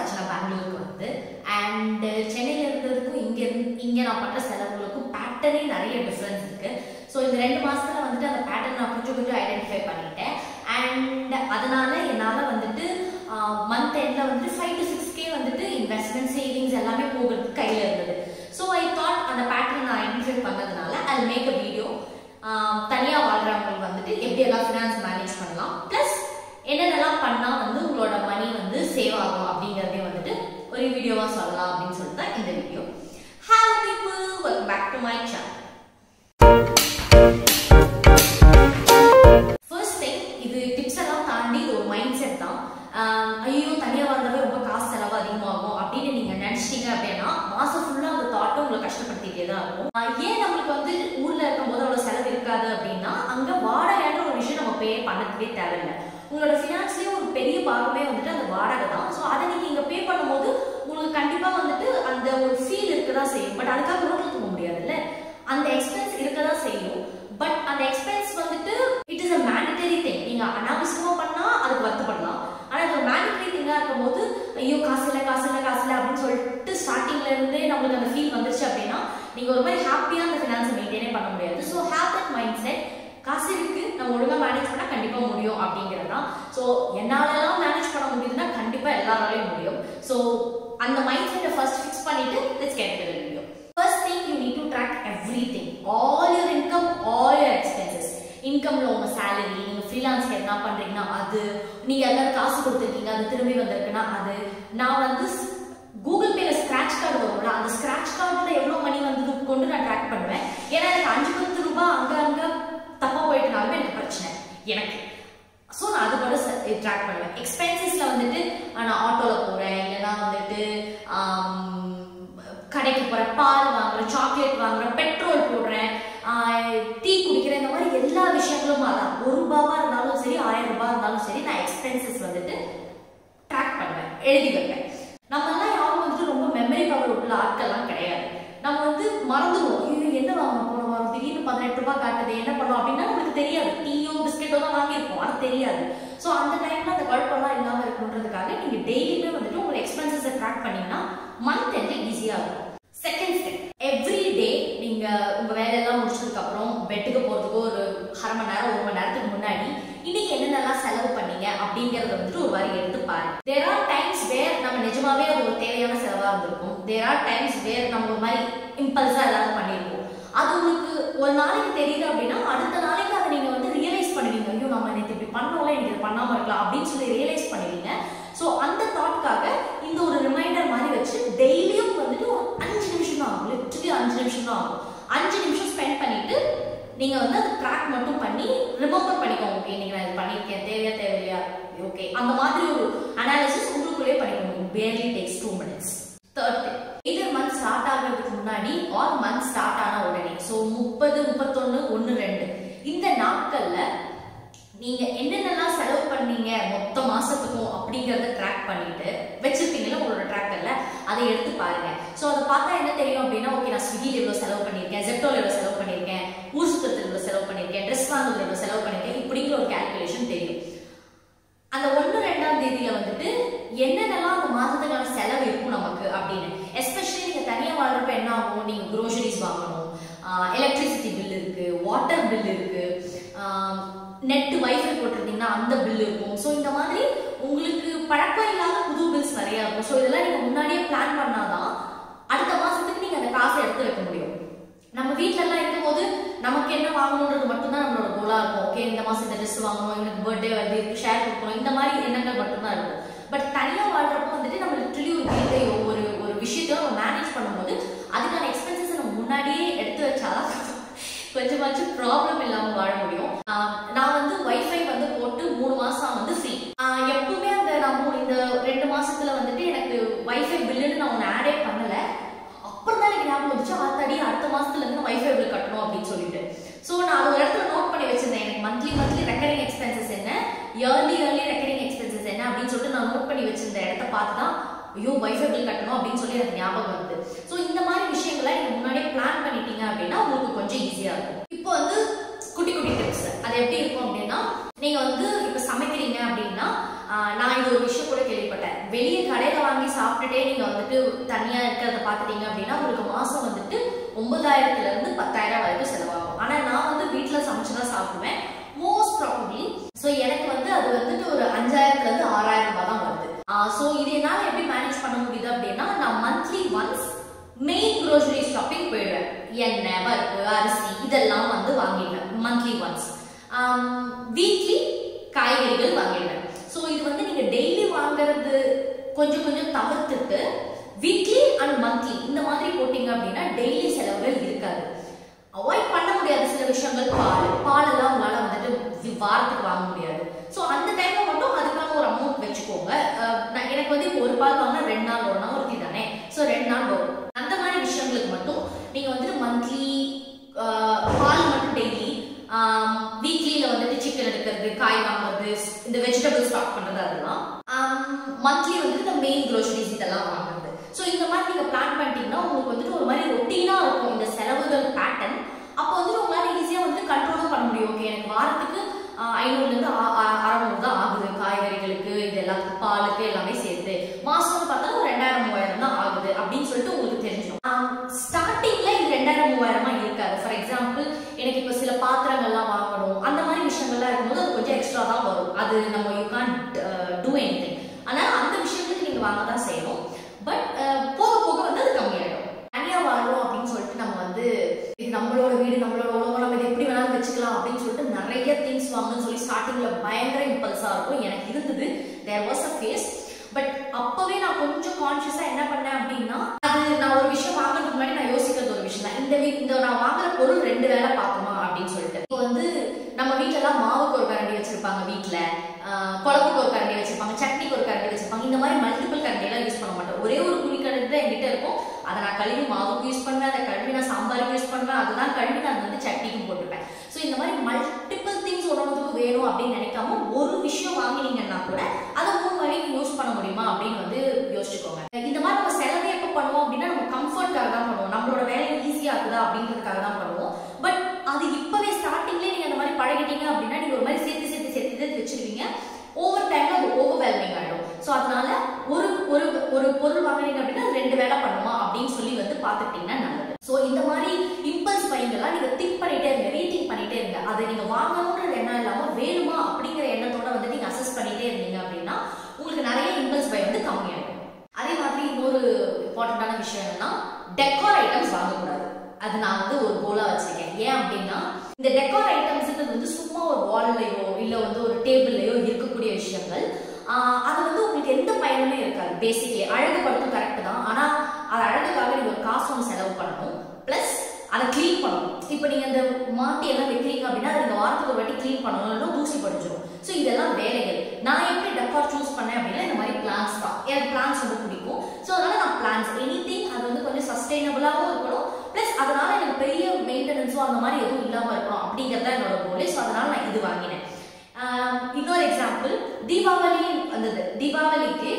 ஆச்சு நான் பெங்களூருக்கு வந்து. அண்ட் சென்னையில் இருந்ததுக்கும் இங்கே நான் பண்ணுற செலவுகளுக்கும் பேட்டர்னே நிறைய டிஃப்ரென்ஸ் இருக்கு. ஸோ இந்த 2 மாசத்துல வந்துட்டு அந்த பேட்டர்ன் நான் கொஞ்சம் ஐடென்டிஃபை பண்ணிட்டேன். அண்ட் அதனால என்னால் வந்துட்டு மந்த் எண்டில் வந்துட்டு 5 to 6K வந்துட்டு இன்வெஸ்ட்மெண்ட் சேவிங்ஸ் எல்லாமே போகிறதுக்கு கையில் இருந்தது. ஸோ ஐ தாட் அந்த பேட்டர்ன் நான் ஐடென்டிஃபை பண்ணதுனால ஐ மேக் அ வீடியோ. தனியாக வாழ்கிறவங்களுக்கு வந்துட்டு எப்படி எல்லாம் ஃபினான்ஸ் மேனேஜ் பண்ணலாம், ப்ளஸ் என்னென்னலாம் பண்ணால் வந்து உங்களோட மணி வந்து சேவ் ஆகும் அப்படிங்கிறதே வந்துட்டு ஒரு வீடியோவாக சொல்லலாம் அப்படின்னு சொல்லிட்டு தான் இந்த video. Hello people, welcome back to my channel. First thing, இது டிப்ஸ் எல்லாம் தாண்டி இது ஒரு மைண்ட் செட் தான். ஐயோ தனியாக வாழ்றவே ரொம்ப காசு செலவு அதிகமாகும் அப்படின்னு நீங்கள் நினச்சிட்டீங்க அப்படின்னா மாதம் ஃபுல்லாக அந்த தாட்டும் உங்களை கஷ்டப்படுத்திட்டே தான் இருக்கும். ஏன் நம்மளுக்கு வந்து ஊரில் இருக்கும்போது அவ்வளோ செலவு இருக்காது அப்படின்னா அங்கே வாடகைன்ற ஒரு விஷயம் நம்ம பே பண்ணதுக்கே தேவையில்லை. உங்களோட ஃபினான்ஸ்லேயே ஒரு பெரிய பாகமே வந்துட்டு அந்த வாடகை தான். ஸோ அதை நீங்கள் இங்கே பே பண்ணும்போது உங்களுக்கு கண்டிப்பாக வந்துட்டு அந்த ஒரு ஃபீல் இருக்க தான் செய்யும். பட் அதுக்காக ரோட்டில் தூங்க முடியாதுல்ல, அந்த எக்ஸ்பென்ஸ் இருக்க தான் செய்யும். பட் அந்த எக்ஸ்பென்ஸ் வந்துட்டு it is a mandatory thing. நீங்கள் அனாவசியமாக பண்ணால் அதுக்கு வருத்தப்படலாம். ஆனால் இது ஒரு மேண்டட்டரி திங்காக இருக்கும்போது ஐயோ காசு இல்லை அப்படின்னு சொல்லிட்டு ஸ்டார்டிங்ல இருந்தே நம்மளுக்கு அந்த ஃபீல் வந்துருச்சு அப்படின்னா நீங்கள் ஒரு மாதிரி ஹாப்பியாக அந்த ஃபினான்ஸை மெயின்டைனே பண்ண முடியாது. So have that mind set. காசு இருக்கு, நம்ம ஒழுங்காக மேனேஜ் பண்ணால் கண்டிப்பாக முடியும் அப்படிங்கிறது தான். ஸோ என்னாலலாம் மேனேஜ் பண்ண முடியுதுன்னா கண்டிப்பாக எல்லாராலையும் முடியும். ஸோ அந்த மைண்ட் செட்டை ஃபர்ஸ்ட் ஃபிக்ஸ் பண்ணிட்டு let's get into the video. First thing, you need to track everything, all your income, all your expenses. இன்கம்ல உங்க சேலரி, நீங்க ஃப்ரீலான்ஸ்க்கு என்ன பண்றீங்கன்னா அது, நீங்க எல்லாரும் காசு கொடுத்துருக்கீங்க அது திரும்பி வந்திருக்குன்னா அது. நான் வந்து கூகுள் பேல ஸ்கிராட்ச் கார்டு வரும்ல, அந்த ஸ்கிராட்ச் கார்டுல எவ்வளவு மணி வந்தது கொண்டு நான் ட்ராக் பண்ணுவேன். ஏன்னா எனக்கு 5-10 ரூபாய் அங்க தப்பா போயிட்டுனாலுமே எனக்கு பிரச்சனை எனக்கு. ஸோ நான் அது கூட ட்ராக் பண்ணுவேன். எக்ஸ்பென்சஸ்ல வந்துட்டு நான் ஆட்டோல போறேன், இல்லைன்னா வந்துட்டு கடைக்கு போறேன், பால் வாங்குறேன், சாக்லேட் வாங்குறேன், பெட்ரோல் போடுறேன், டீ குடிக்கிறேன், இந்த மாதிரி எல்லா விஷயங்களும் அதான். 1 ரூபாவா இருந்தாலும் சரி, 1000 ரூபாய் இருந்தாலும் சரி, நான் எக்ஸ்பென்சஸ் வந்துட்டு ட்ராக் பண்ணுவேன், எழுதி வைப்பேன். நம்ம எல்லாம் யாரும் வந்துட்டு ரொம்ப மெமரி பவர் உள்ள ஆட்கள்லாம் கிடையாது. நம்ம வந்து மறந்துடுவோம், ஐயோ என்ன வாங்க போனோம், திடீர்னு 18 ரூபாய் காட்டுது என்ன பண்ணோம் அப்படின்னா நம்மளுக்கு தெரியாது. டீயோ பிஸ்கெட்டோ தான் வாங்கியிருப்போம், அது தெரியாது. ஸோ அந்த டைம்ல அந்த குழப்பம்லாம் இல்லாமல் இருக்கணுன்றதுக்காக நீங்க டெய்லியுமே வந்துட்டு உங்களோட எக்ஸ்பென்சஸை ட்ராக் பண்ணீங்கன்னா மந்த் எண்ட் ஈஸியா இருக்கும். செகண்ட் ஸ்டெப், எவ்ரி டே நீங்க உங்க வேலையெல்லாம் முடிச்சதுக்கு அப்புறம் பெட்டுக்கு போறதுக்கு ஒரு 1/2 மணி நேரம் 1 மணி நேரத்துக்கு முன்னாடி இன்னைக்கு என்னென்னலாம் செலவு பண்ணீங்க அப்படிங்கறத வந்துட்டு ஒரு வாரி எடுத்து பாருங்க. தேர் ஆர் டைம்ஸ் வேர் நம்ம நிஜமாவே அது ஒரு தேவையான செலவா இருந்திருக்கும். தேர் ஆர் டைம்ஸ் வேர் நம்ம ஒரு மாதிரி இம்பல்ஸா ஏதாவது பண்ணிருப்போம். அது உங்களுக்கு ஒரு நாளைக்கு தெரியுது அப்படின்னா அடுத்த நாளைக்கு அதை நீங்க வந்து ரியலைஸ் பண்ணுவீங்க. ஐயோ நம்ம நேற்று இப்படி பண்ணோம்ல, எனக்கு இது பண்ணாம இருக்கலாம் அப்படின்னு சொல்லி ரியலைஸ் பண்ணுவீங்க. ஸோ அந்த தாட்காக இந்த ஒரு ரிமைண்டர் மாதிரி வச்சு டெய்லியும் வந்துட்டு ஒரு 5 நிமிஷம் தான் ஆகும், லிட்டரலி 5 நிமிஷம் தான் ஆகும். 5 நிமிஷம் ஸ்பெண்ட் பண்ணிட்டு நீங்க வந்து அது ட்ராக் மட்டும் பண்ணி ரிமெம்பர் பண்ணிக்கோங்க. ஓகே நீங்க நான் இது பண்ணிருக்கேன், தேவையா ஓகே, அந்த மாதிரி ஒரு அனாலிசிஸ் உங்களுக்குள்ளே பண்ணிக்கோங்க. barely takes 2 minutes. Third thing, either month start ஆகிறதுக்கு முன்னாடி ஆர் மந்த் ஸ்டார்ட் ஆன உடனே, ஸோ 30, 31, 1, 2 இந்த நாட்கள்ல நீங்க என்னென்னலாம் செலவு பண்ணீங்க மொத்த மாசத்துக்கும் அப்படிங்கறத ட்ராக் பண்ணிட்டு வச்சிருப்பீங்களா உங்களோட ட்ராக்கர்ல, அதை எடுத்து பாருங்க. ஸோ அதை பார்த்தா என்ன தெரியும் அப்படின்னா, ஓகே நான் ஸ்விக்கில எவ்வளவு செலவு பண்ணியிருக்கேன், ஜெப்டோல எவ்வளவு செலவு பண்ணியிருக்கேன், ஊர் சுத்தத்தில் எவ்வளவு செலவு பண்ணியிருக்கேன், ட்ரெஸ் வாங்குறதுல எவ்வளவு செலவு பண்ணியிருக்கேன், இப்படிங்கிற ஒரு கால்குலேஷன் தெரியும். அந்த 1, 2ஆம் தேதியில வந்துட்டு என்னென்னலாம் அந்த மாதத்துக்கான செலவு இருக்கும் நமக்கு அப்படின்னு. எஸ்பெஷலி நீங்க தனியா வாழ்றப்ப என்ன ஆகும், நீங்க க்ரோசரிஸ் வாங்கணும், எலக்ட்ரிசிட்டி பில் இருக்கு, வாட்டர் பில் இருக்கு, நெட் வைஃபை போட்டிருந்தீங்கன்னா அந்த பில் இருக்கும். ஸோ இந்த மாதிரி உங்களுக்கு பழக்கம் இல்லாத புது பில்ஸ் நிறைய இருக்கும். ஸோ இதெல்லாம் நீங்க முன்னாடியே பிளான் பண்ணாதான் அடுத்த மாசத்துக்கு நீங்க அந்த காசை எடுத்து வைக்க முடியும். நம்ம வீட்டுல எல்லாம் இருக்கும்போது நமக்கு என்ன வாங்கணுன்றது மட்டும்தான் நம்மளோட கோலா இருக்கும். ஓகே இந்த மாசம் இந்த ட்ரெஸ் வாங்கணும், எனக்கு பர்த்டே வருது, இதுக்கு ஷேர் கொடுக்கணும், இந்த மாதிரி எண்ணங்கள் மட்டும்தான் இருக்கும். பட் தனியா வாழ்றப்போ வந்துட்டு நம்ம லிட்டரலி ஒரு வீட்டையோ ஒரு விஷயத்தையோ நம்ம மேனேஜ் பண்ணும்போது அதுக்கான எக்ஸ்பென்சஸ் நம்ம முன்னாடியே எடுத்து வச்சாதான் கொஞ்சமாச்சும் ப்ராப்ளம் இல்லாம வாழ முடியும். நான் வந்து வைஃபை வந்து போட்டு 3 மாசம் வந்து ஃப்ரீ. எப்பவுமே அந்த நம்ம இந்த 2 மாசத்துல வந்துட்டு எனக்கு வைஃபை பில்லுன்னு நான் ஒன்று ஆடே பண்ணல. அப்புறம் தான் எனக்கு ஞாபகம் வந்துச்சு, ஆத்தாடி அடுத்த மாசத்துல இருந்து நான் வைஃபை பில் கட்டணும் அப்படின்னு சொல்லிட்டு. ஸோ நான் ஒரு இடத்துல நோட் பண்ணி வச்சிருந்தேன், எனக்கு மந்த்லி ரெக்கரிங் எக்ஸ்பென்சஸ் என்ன, இயர்லி ரெக்கரிங் எக்ஸ்பென்சஸ் என்ன அப்படின்னு சொல்லிட்டு நான் நோட் பண்ணி வச்சிருந்த இடத்த பார்த்து தான் ஐயோ வைஃபை பில் கட்டணும் அப்படின்னு சொல்லி எனக்கு ஞாபகம் வருது. ஸோ இந்த மாதிரி விஷயங்களை நீங்க முன்னாடியே பிளான் பண்ணிட்டீங்க அப்படின்னா உங்களுக்கு கொஞ்சம் ஈஸியா இருக்கும். இப்போ வந்து குட்டி டிப்ஸ், அது எப்படி இருக்கும் அப்படின்னா, நீங்க வந்து இப்ப சமைக்கிறீங்க அப்படின்னா நான் இது ஒரு விஷயம் கூட கேள்விப்பட்டேன். வெளியே கடையில வாங்கி சாப்பிட்டுட்டே நீங்க வந்துட்டு தனியா இருக்கிறத பாத்துட்டீங்க அப்படின்னா உங்களுக்கு மாசம் வந்துட்டு 9,000 இருந்து 10,000 வரைக்கும் செலவாகும். ஆனா நான் வந்து வீட்டுல சமைச்சுதான் சாப்பிடுவேன் மோஸ்ட் ப்ராபப்லி. ஸோ எனக்கு வந்து அது வந்துட்டு ஒரு 5,000 இருந்து 6,000 ரூபாய் தான் வருது. ஸோ இது என்னால எப்படி மேனேஜ் பண்ண முடியுது அப்படின்னா நான் monthly once main grocery shopping போயிடுவேன். எண்ணெய், பருப்பு, அரிசி இதெல்லாம் வந்து வாங்கிடுவேன் மந்த்லி ஒன்ஸ். வீக்லி காய்கறிகள் வாங்கிடுவேன். ஸோ இது வந்து நீங்க டெய்லி வாங்குறது கொஞ்சம் கொஞ்சம் தவிர்த்துட்டு வீக்லி அண்ட் மந்த்லி இந்த மாதிரி போட்டீங்க அப்படின்னா டெய்லி செலவுகள் இருக்காது. அவாய்ட் பண்ண முடியாத சில விஷயங்கள், பால் எல்லாம் உங்களால வந்துட்டு வாரத்துக்கு வாங்க முடியாது. ஸோ அந்த டைம்ல மட்டும் அதுக்கான ஒரு அமௌண்ட் வச்சுக்கோங்க. எனக்கு வந்து இப்போ ஒரு பால் வாங்கினா 2 நாள் வரும், நான் ஒருத்தி தானே, ஸோ 2 நாள் வரும். அந்த மாதிரி விஷயங்களுக்கு மட்டும் நீங்க வந்துட்டு மந்த்லி பால் மட்டும் டெய்லி, வீக்லியில வந்துட்டு சிக்கன் எடுக்கிறது, காய் வாங்குறது, இந்த வெஜிடபிள் ஸ்டாக் பண்றது, அதெல்லாம் மந்த்லி வந்துட்டு இந்த மெயின் க்ரோசரிஸ் இதெல்லாம் வாங்குறது. ஸோ இந்த மாதிரி நீங்க பிளான் பண்ணிட்டீங்கன்னா உங்களுக்கு வந்துட்டு ஒரு மாதிரி ரொட்டீனா இருக்கும் இந்த செலவுகள் பேட்டர்ன். அப்போ வந்துட்டு உங்களால ஈஸியா வந்துட்டு கண்ட்ரோலும் பண்ண முடியும். ஓகே, எனக்கு வாரத்துக்கு 500 இருந்து 600 தான் ஆகுது காய்கறிகளுக்கு, இது எல்லாத்துக்கும், பாலுக்கு எல்லாமே சேர்த்து. மாசம்னு பார்த்தா ஒரு 2,000-3,000 தான் ஆகுது அப்படின்னு சொல்லிட்டு உங்களுக்கு தெரிஞ்சிடும். ஸ்டார்டிங்ல இது 2,000-3,000 இருக்காது. ஃபார் எக்ஸாம்பிள் எனக்கு இப்போ சில பாத்திரங்கள்லாம் வாங்கணும், அந்த மாதிரி விஷயங்கள்லாம் இருக்கும்போது அது கொஞ்சம் எக்ஸ்ட்ரா தான் வரும். அது நம்ம யூ கான்ட் டூ எனிதிங். ஆனால் அந்த விஷயத்துக்கு நீங்க வாங்க தான் செய்யணும். பட் போக போக வந்து அது கம்மியாயிடும். தனியா வாழணும் அப்படின்னு சொல்லிட்டு நம்ம வந்து இது நம்மளோட வீடு, நம்மளோட உலகம், நம்ம இது எப்படி வேணாலும் வச்சுக்கலாம் அப்படின்னு சொல்லிட்டு நிறைய திங்ஸ் வாங்கணும்னு சொல்லி ஸ்டார்டிங்ல பயங்கர இம்பல்ஸா இருக்கும். எனக்கு இருந்தது, there was a phase. But அப்பவே நான் கொஞ்சம் கான்ஷியஸா என்ன பண்ணேன் அப்படின்னா, அது நான் ஒரு விஷயம் வாங்குறதுக்கு முன்னாடி நான் யோசிக்கிறது ஒரு விஷயம் தான். இந்த நான் வாங்குற பொருள் 2 வேளை பார்க்குமா அப்படின்னு சொல்லிட்டு. இப்போ வந்து நம்ம வீட்டுல எல்லாம் மாவுக்கு ஒரு கரண்டி வச்சிருப்பாங்க, வீட்டுல குழம்புக்கு ஒரு கரண்டி வச்சிருப்பாங்க, சட்னிக்கு ஒரு கரண்டி வச்சிருப்பாங்க. இந்த மாதிரி மல்டிபிள் கரண்டி எல்லாம் யூஸ் பண்ண மாட்டோம். ஒரே ஒரு குழி கரண்டி தான் என்கிட்ட இருக்கும். அதை நான் கழுவி மாவுக்கு யூஸ் பண்ணுவேன், அதை கழுவி நான் சாம்பாருக்கு யூஸ் பண்ணுவேன், அதுதான் கழுவி நான் வந்து சட்னிக்கும் போட்டுப்பேன். ஸோ இந்த மாதிரி மல்டிபிள் திங்ஸ் ஒன்றுக்கு வேணும் அப்படின்னு நினைக்காம ஒரு விஷயம் வாங்கினீங்கன்னா கூட அதை 3 வழிக்கு யூஸ் பண்ண முடியுமா அப்படின்னு வந்து யோசிச்சுக்கோங்க. இந்த மாதிரி நம்ம செலவே எப்போ பண்ணுவோம் அப்படின்னா நம்ம கம்ஃபர்ட்காக தான் பண்ணுவோம், நம்மளோட வேலையை ஈஸியா இருக்குதா அப்படின்றதுக்காக தான் பண்ணுவோம். பட் அது இப்பவே ஸ்டார்டிங்லேயே நீங்க அந்த மாதிரி பழகிட்டீங்க அப்படின்னா நீங்க ஒரு மாதிரி சேர்த்து வச்சிருவீங்க. ஓவர் டைம்ல அது ஓவர்வெல்மிங் ஆயிடும். ஸோ அதனால ஒரு பொருள் வாங்குறீங்க அப்படின்னா 2 வேளை பண்ணுமா அப்படின்னு சொல்லி வந்து பார்த்துக்கிட்டீங்கன்னா நல்லது. ஸோ இந்த மாதிரி இம்பல்ஸ் பையங்கள்லாம் நீங்க திங்க் பண்ணிட்டே இருங்க, ரீதிங்க் பண்ணிட்டே இருங்க. அதை நீங்க வாங்கணுன்ற எண்ணம் இல்லாம வேணுமா அப்படிங்கிற எண்ணத்தோட வந்து நீங்க அசஸ் பண்ணிட்டே இருந்தீங்க அப்படின்னா உங்களுக்கு நிறைய இம்பல்ஸ் பை வந்து கம்மியாயிடும். அதே மாதிரி இன்னொரு இம்பார்ட்டன்டான விஷயம் என்னன்னா, டெக்கார் ஐட்டம்ஸ் வாங்கக்கூடாது. அது நான் வந்து ஒரு கோலா வச்சிருக்கேன். ஏன் அப்படின்னா இந்த டெக்கார் ஐட்டம்ஸ் வந்து சும்மா ஒரு வால்லையோ இல்ல வந்து ஒரு டேபிள்லயோ இருக்கக்கூடிய விஷயங்கள். அது வந்து உங்களுக்கு எந்த பயனுமே இருக்காது. பேசிக்கலி அழகுபடுத்தும் கரெக்ட் தான், ஆனா அது அழகுக்காக நீங்க ஒரு காசு ஒன்று செலவு பண்ணணும், பிளஸ் அதை கிளீன் பண்ணணும். இப்போ நீங்க அந்த மாட்டி எல்லாம் வைக்கிறீங்க அப்படின்னா அதை நீங்க வாரத்துக்கு ஒரு வாட்டி கிளீன் பண்ணணும், தூசி படிச்சிடும். ஸோ இதெல்லாம் வேலைகள். நான் எப்படி டெக்கார் சூஸ் பண்ணேன் அப்படின்னா இந்த மாதிரி பிளான்ஸ் தான். எனக்கு பிளான்ஸ் ரொம்ப பிடிக்கும். ஸோ அதனால நான் பிளான்ஸ் எனிதிங் அது வந்து கொஞ்சம் சஸ்டைனபிளாகவும் இருக்கணும், பிளஸ் அதனால எனக்கு பெரிய மெயின்டெனன்ஸோ அந்த மாதிரி எதுவும் இல்லாம இருக்கணும் அப்படிங்கறத என்னோட கோல். ஸோ அதனால நான் இது வாங்கினேன். இன்னொரு எக்ஸாம்பிள், தீபாவளி வந்தது. தீபாவளிக்கு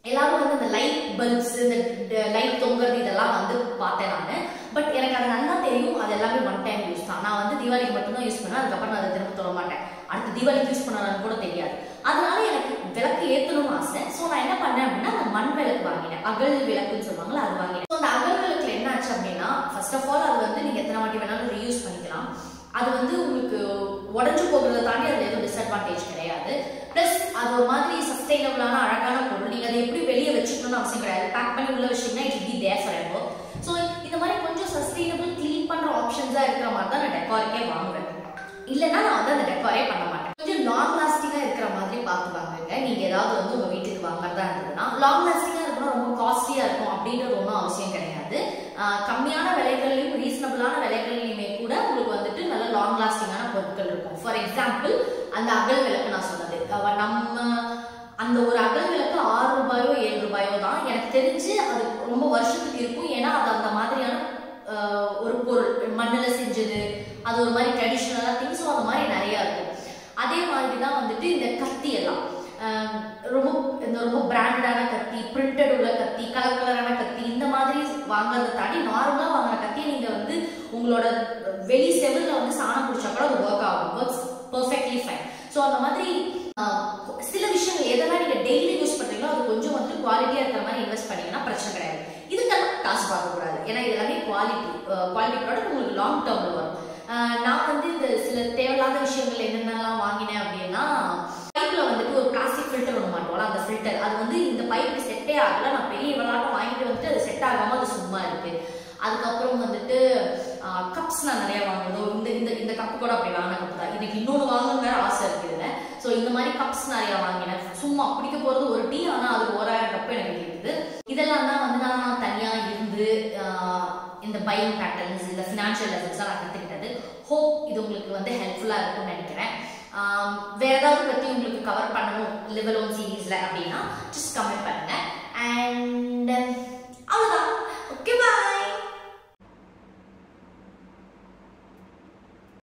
எல்லாரும் வந்து இந்த லைட் பல்ப்ஸ், இந்த லைட் தொங்குறது இதெல்லாம் வந்து பார்த்தேன் நான். பட் எனக்கு அது நல்லா தெரியும், அது எல்லாமே ஒன் டைம் யூஸ் தான். நான் வந்து தீபாவளிக்கு மட்டும்தான் யூஸ் பண்ணுவேன், அதுக்கப்புறம் நான் அதை திரும்ப தொட மாட்டேன். அடுத்த தீபாவளிக்கு யூஸ் பண்ணலான்னு கூட தெரியாது. அதனால எனக்கு விளக்கு ஏற்றணும்னு ஆசை. ஸோ நான் என்ன பண்ணேன் அப்படின்னா அந்த மண் விளக்கு வாங்கினேன், அகல் விளக்குன்னு சொல்லுவாங்களா, அது வாங்கினேன். ஸோ அந்த அகல் விளக்குல என்ன ஆச்சு அப்படின்னா, ஃபர்ஸ்ட் ஆஃப் ஆல் அது வந்து நீங்க எத்தனை வாட்டி வேணாலும் ரீயூஸ் பண்ணிக்கலாம். அது வந்து உங்களுக்கு உடஞ்சு போகிறத தாண்டி அதுல எதுவும் டிஸ்அட்வான்டேஜ் கிடையாது. பிளஸ் அது ஒரு மாதிரி சஸ்டைனபிளான அழகான பொருள். நீங்க அதை எப்படி வெளியே வச்சுக்கணும்னு அவசியம் கிடையாது. பேக் பண்ணி உள்ள வச்சீங்கன்னா it be there forever. So இந்த மாதிரி கொஞ்சம் சஸ்டைனபிள் கிளீன் பண்ற ஆப்ஷன்ஸா இருக்கிற மாதிரி தான் நான் டெக்காருக்கே வாங்குவேன். இல்லைன்னா நான் வந்து அந்த டெக்காரே பண்ண மாட்டேன். கொஞ்சம் லாங் லாஸ்டிங்கா இருக்கிற மாதிரி பார்த்து வாங்குங்க. நீங்க ஏதாவது வந்து உங்க வீட்டுக்கு வாங்குறதா இருந்ததுன்னா லாங் லாஸ்டிங்கா இருக்கணும், ரொம்ப காஸ்ட்லியா இருக்கும் அப்படின்றது ஒன்றும் அவசியம் கிடையாது. கம்மியான விலைகள்லையும் ரீசனபிளான விலைகள்லையுமே கூட உங்களுக்கு வந்துட்டு நல்ல லாங் லாஸ்டிங்கான பொருட்கள் இருக்கும். ஃபார் எக்ஸாம்பிள் அந்த அகல் விளக்கு நான் சொன்னது, நம்ம அந்த ஒரு அகல் விளக்கு 6 ரூபாயோ 7 ரூபாயோ தான். எனக்கு தெரிஞ்சு அது ரொம்ப வருஷத்துக்கு இருக்கும். ஏன்னா அது அந்த மாதிரியான ஒரு பொருள், மண்ணில் செஞ்சது, அது ஒரு மாதிரி ட்ரெடிஷ்னலாக திங்ஸ், அந்த மாதிரி நிறைய இருக்கும். அதே மாதிரி தான் வந்துட்டு இந்த கத்தி எல்லாம் ரொம்ப பிராண்டடான கத்தி, பிரிண்டட் உள்ள கத்தி, கலர் கலரான கத்தி, இந்த மாதிரி வாங்குறதை தாண்டி நார்மலா வாங்குற கத்தி நீங்க வந்து உங்களோட வெளி செவல்ல வந்து சாணம் பிடிச்சா கூட அது ஒர்க் ஆகும், ஒர்க்ஸ் பெர்ஃபெக்ட்லி ஃபைன். ஸோ அந்த மாதிரி சில விஷயங்கள் குவாலிட்டியா இருக்கிற மாதிரி இன்வெஸ்ட் பண்ணீங்கன்னா பிரச்சனை கிடையாது. இதுக்கெல்லாம் காசு பார்க்கக்கூடாது. ஏன்னா இது எல்லாமே குவாலிட்டி ப்ராடக்ட் உங்களுக்கு லாங் டேர்ம்ல வரும். நான் வந்து இந்த சில தேவையில்லாத விஷயங்கள் என்னென்னலாம் வாங்கினேன் அப்படின்னா, பைப்ல வந்துட்டு ஒரு பிளாஸ்டிக் ஃபில்டர் ஒன்று மாட்டோம்ல, அந்த ஃபில்டர் அது வந்து இந்த பைப்புக்கு செட்டே ஆகல. நான் பெரிய விளையாட்டம் வாங்கிட்டு வந்துட்டு அது செட் ஆகாம அது சும்மா இருக்கு. அதுக்கப்புறம் வந்துட்டு கப்ஸ் நான் நிறைய வாங்கணும். இந்த கப்பு கூட அப்படி வாங்கின கப்பு தான். எனக்கு இன்னொன்று வாங்கணும் வேற ஆசை இருக்குது. ஸோ இந்த மாதிரி கப்ஸ் நிறைய வாங்கினேன். சும்மா குடிக்க போறது ஒரு டீ, ஆனால் அது 1000 கப்பு எனக்கு இருக்குது. இதெல்லாம் தான் வந்து நான் தனியா இருந்து இந்த பையிங் பேட்டர்ன்ஸ், இந்த ஃபினான்ஷியல் லெசன்ஸ் நான் கற்றுக்கிட்டது. ஹோப் இது உங்களுக்கு வந்து ஹெல்ப்ஃபுல்லா இருக்கும்னு நினைக்கிறேன். வேற ஏதாவது பத்தி உங்களுக்கு கவர் பண்ணணும் லிவ் அலோன் சீரீஸ்ல அப்படின்னா ஜஸ்ட் கமெண்ட் பண்ணுங்க. அண்ட்